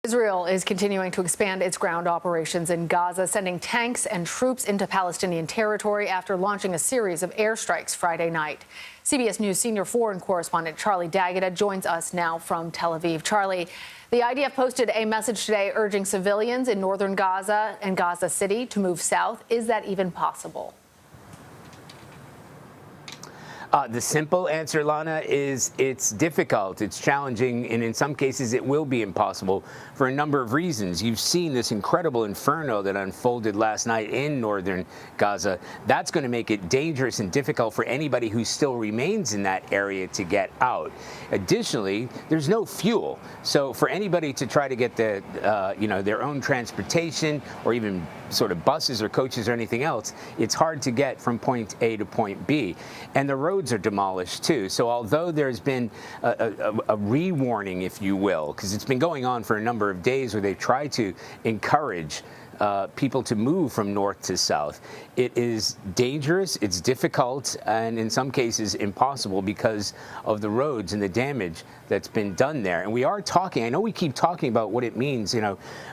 Israel is continuing to expand its ground operations in Gaza, sending tanks and troops into Palestinian territory after launching a series of airstrikes Friday night. CBS News senior foreign correspondent Charlie D'Agata joins us now from Tel Aviv. Charlie, the IDF posted a message today urging civilians in northern Gaza and Gaza City to move south. Is that even possible? The simple answer, Lana, is it's difficult, it's challenging, and in some cases it will be impossible for a number of reasons. You've seen this incredible inferno that unfolded last night in northern Gaza. That's going to make it dangerous and difficult for anybody who still remains in that area to get out. Additionally, there's no fuel. So for anybody to try to get their own transportation or even sort of buses or coaches or anything else, it's hard to get from point A to point B. And the roads are demolished too. So although there's been a re-warning, if you will, because it's been going on for a number of days where they've tried to encourage people to move from north to south, it is dangerous, it's difficult, and in some cases impossible because of the roads and the damage that's been done there. And we are talking, I know we keep talking about what it means,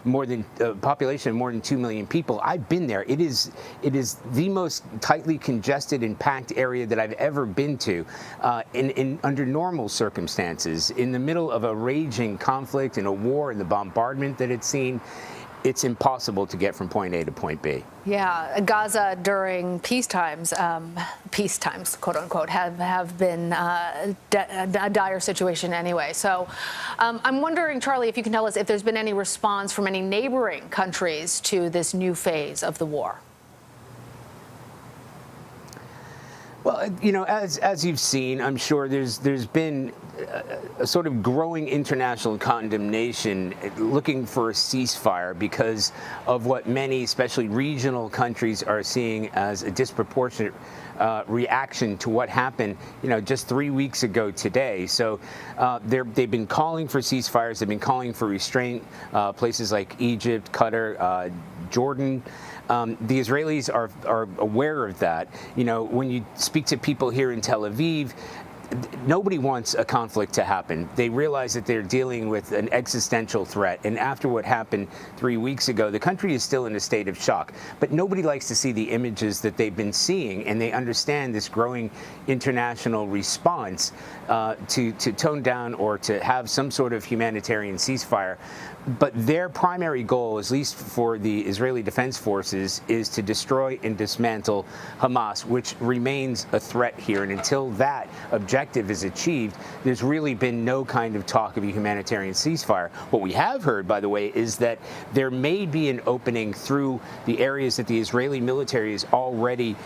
more than a population of more than 2 million people. I've been there. It is the most tightly congested and packed area that I've ever been to under normal circumstances. In the middle of a raging conflict and a war and the bombardment that it's seen, it's impossible to get from point A to point B. Yeah, Gaza during peace times, quote unquote, have been a dire situation anyway. So I'm wondering, Charlie, if you can tell us if there's been any response from any neighboring countries to this new phase of the war. Well, as you've seen, I'm sure there's been a sort of growing international condemnation looking for a ceasefire because of what many, especially regional countries, are seeing as a disproportionate reaction to what happened, just 3 weeks ago today. So they've been calling for ceasefires. They've been calling for restraint. Places like Egypt, Qatar, Jordan. The Israelis are aware of that. When you speak to people here in Tel Aviv, nobody wants a conflict to happen. They realize that they're dealing with an existential threat. And after what happened 3 weeks ago, the country is still in a state of shock. But nobody likes to see the images that they've been seeing, and they understand this growing international response to tone down or to have some sort of humanitarian ceasefire. But their primary goal, at least for the Israeli Defense Forces, is to destroy and dismantle Hamas, which remains a threat here. And until that objective is achieved, there's really been no kind of talk of a humanitarian ceasefire. What we have heard, by the way, is that there may be an opening through the areas that the Israeli military has already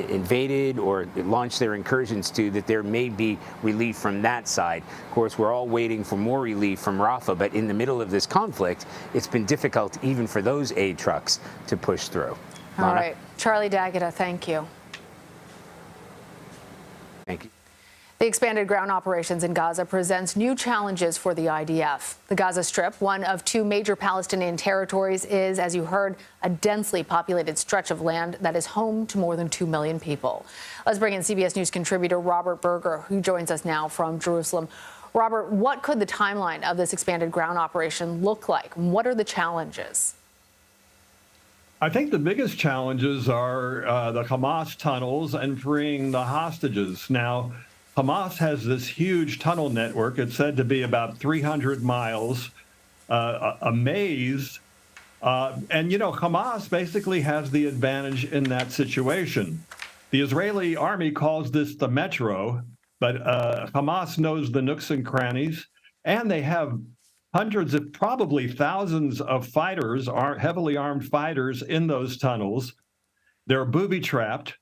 invaded or launched their incursions to, that there may be relief from that side. Of course, we're all waiting for more relief from Rafah, but in the middle of this conflict, it's been difficult even for those aid trucks to push through. All right. Charlie D'Agata, thank you. Thank you. The expanded ground operations in Gaza presents new challenges for the IDF. The Gaza Strip, one of 2 major Palestinian territories, is, as you heard, a densely populated stretch of land that is home to more than 2 million people. Let's bring in CBS News contributor Robert Berger, who joins us now from Jerusalem. Robert, what could the timeline of this expanded ground operation look like? What are the challenges? I think the biggest challenges are the Hamas tunnels and freeing the hostages. Now, Hamas has this huge tunnel network. It's said to be about 300 miles, a maze. And, Hamas basically has the advantage in that situation. The Israeli army calls this the metro, but Hamas knows the nooks and crannies, and they have hundreds of, probably thousands of fighters, heavily armed fighters in those tunnels. They're booby-trapped.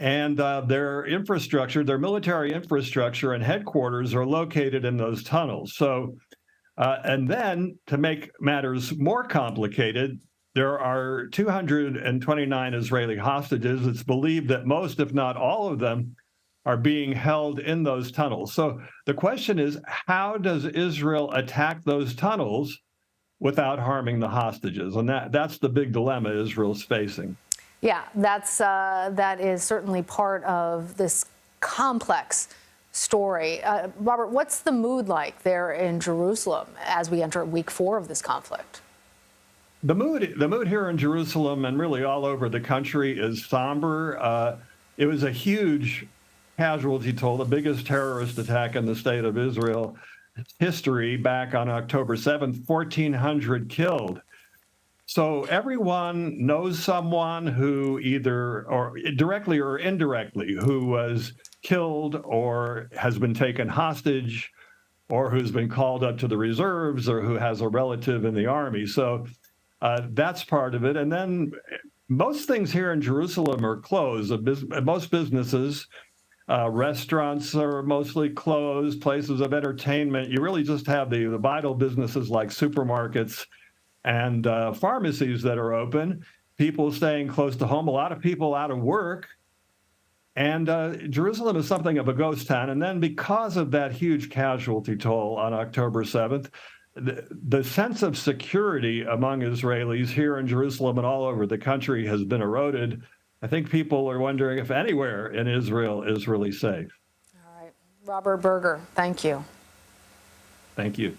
And their infrastructure, their military infrastructure and headquarters are located in those tunnels. So, and then to make matters more complicated, there are 229 Israeli hostages. It's believed that most, if not all of them, are being held in those tunnels. So the question is, how does Israel attack those tunnels without harming the hostages? And that's the big dilemma Israel's facing. Yeah, that is certainly part of this complex story. Robert, what's the mood like there in Jerusalem as we enter week 4 of this conflict? The mood here in Jerusalem and really all over the country is somber. It was a huge casualty toll, the biggest terrorist attack in the state of Israel history back on October 7th, 1,400 killed. So everyone knows someone who either or directly or indirectly who was killed or has been taken hostage or who's been called up to the reserves or who has a relative in the army. So that's part of it. And then most things here in Jerusalem are closed. Most businesses, restaurants are mostly closed, places of entertainment. You really just have the vital businesses like supermarkets and pharmacies that are open, people staying close to home, a lot of people out of work. And Jerusalem is something of a ghost town. And then because of that huge casualty toll on October 7th, the sense of security among Israelis here in Jerusalem and all over the country has been eroded. I think people are wondering if anywhere in Israel is really safe. All right. Robert Berger, thank you. Thank you.